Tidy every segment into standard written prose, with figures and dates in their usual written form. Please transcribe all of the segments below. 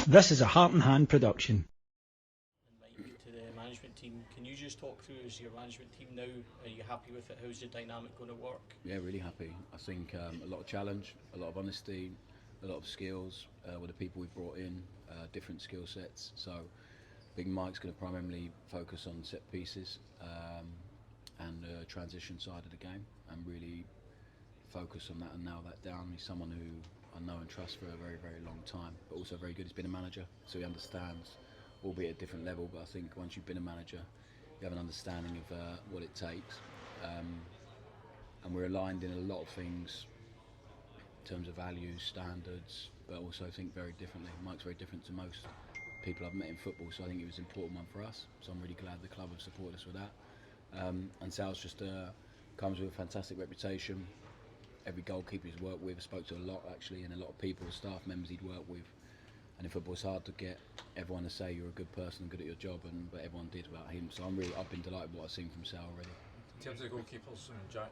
This is a Heart and Hand production. Invite you to the management team. Can you just talk through as your management team now? Are you happy with it? How's the dynamic going to work? Yeah, really happy. I think a lot of challenge, a lot of honesty, a lot of skills with the people we've brought in, different skill sets. So Big Mike's going to primarily focus on set pieces and the transition side of the game and really focus on that and nail that down. He's someone who I know and trust for a very, very long time, but also very good. He's been a manager, so he understands, albeit at a different level, but I think once you've been a manager, you have an understanding of what it takes. And we're aligned in a lot of things in terms of values, standards, but also think very differently. Mike's very different to most people I've met in football, so I think it was an important one for us. So I'm really glad the club have supported us with that. And Sal's just comes with a fantastic reputation. Every goalkeeper he's worked with, I spoke to a lot actually, and a lot of people, staff members he'd worked with. And in football, it's hard to get everyone to say you're a good person and good at your job, but everyone did about him. So I've been delighted with what I've seen from Sal already. In terms of the goalkeepers, Jack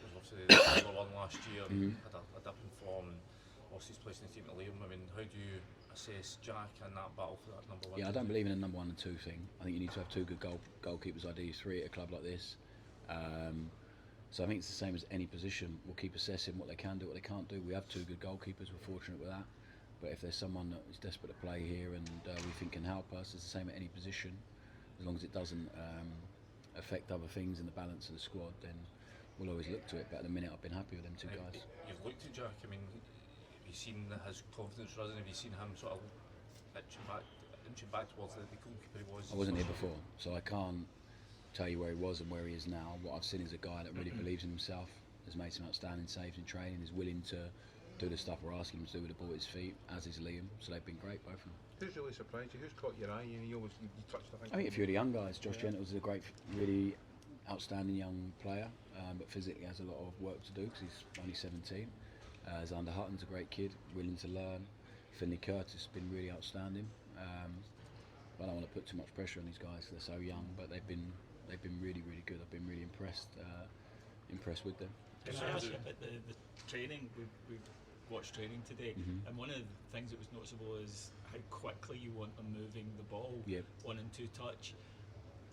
was obviously the number one last year, had a dip in form and lost his place in the team at Liam. I mean, how do you assess Jack and that battle for that number one? Yeah, I don't believe in a number one and two thing. I think you need to have two good goalkeepers, ideally three at a club like this. So I think it's the same as any position. We'll keep assessing what they can do, what they can't do. We have two good goalkeepers, we're fortunate with that. But if there's someone that is desperate to play here and we think can help us, it's the same at any position. As long as it doesn't affect other things in the balance of the squad, then we'll always look to it. But at the minute, I've been happy with them two guys. You've looked at Jack, I mean, have you seen his confidence rising? Have you seen him sort of inching back towards the goalkeeper he was? I wasn't here before, so I can't tell you where he was and where he is now. What I've seen is a guy that really believes in himself, has made some outstanding saves in training, is willing to do the stuff we're asking him to do with the ball at his feet, as is Liam. So they've been great, both of them. Who's really surprised you? Who's caught your eye? You touched, I think a few of the young guys. Josh Gentles is a great, really outstanding young player, but physically has a lot of work to do because he's only 17. Zander Hutton's a great kid, willing to learn. Finley Curtis has been really outstanding. I don't want to put too much pressure on these guys because they're so young, but they've been really, really good. I've been really impressed with them. Can I ask you about the training? We've watched training today, and one of the things that was noticeable is how quickly you want them moving the ball, one and two touch.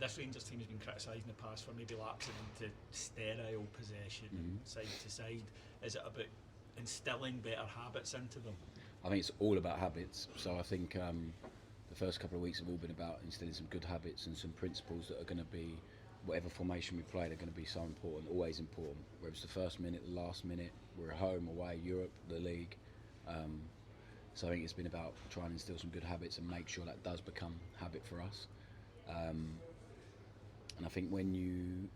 This Rangers team has been criticised in the past for maybe lapsing into sterile possession, side to side. Is it about instilling better habits into them? I think it's all about habits. So I think the first couple of weeks have all been about instilling some good habits and some principles that are going to be, whatever formation we play, they're going to be so important, always important. Whether it's the first minute, the last minute, we're at home, away, Europe, the league. So I think it's been about trying to instill some good habits and make sure that does become habit for us. And I think when you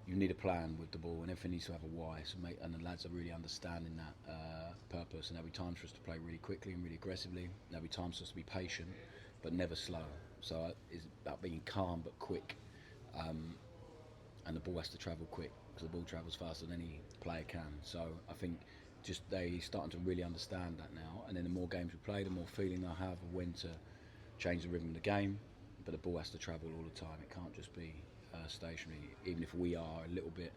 need a plan with the ball and everything needs to have a why, and the lads are really understanding that purpose, and there'll be times for us to play really quickly and really aggressively, there'll be times for us to be patient but never slow. So it's about being calm but quick, and the ball has to travel quick because the ball travels faster than any player can. So I think just they starting to really understand that now, and then the more games we play, the more feeling I have of when to change the rhythm of the game, but the ball has to travel all the time. It can't just be stationary. Even if we are a little bit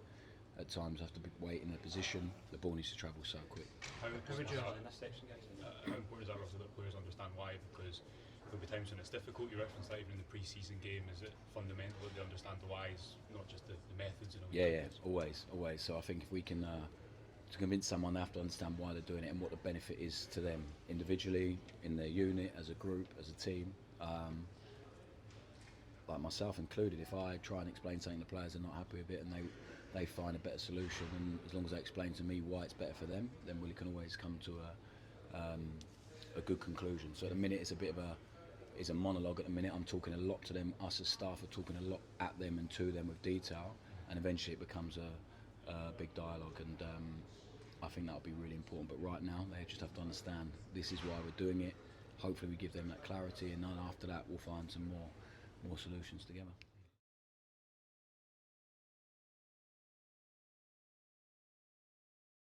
at times have to be wait in a position, the ball needs to travel so quick. How would you in this section, guys? How important is that also that players understand why? Because there'll be times when it's difficult. You referenced that even in the pre-season game. Is it fundamental that they understand the whys, not just the methods? And all always. So I think if we can to convince someone, they have to understand why they're doing it and what the benefit is to them individually, in their unit, as a group, as a team. Like myself included, if I try and explain something, the players are not happy with it and they find a better solution, and as long as they explain to me why it's better for them, then we can always come to a good conclusion. So at the minute it's a monologue. At the minute I'm talking a lot to them, us as staff are talking a lot at them and to them with detail, and eventually it becomes a big dialogue, and I think that'll be really important. But right now they just have to understand this is why we're doing it. Hopefully we give them that clarity, and then after that we'll find some more solutions together.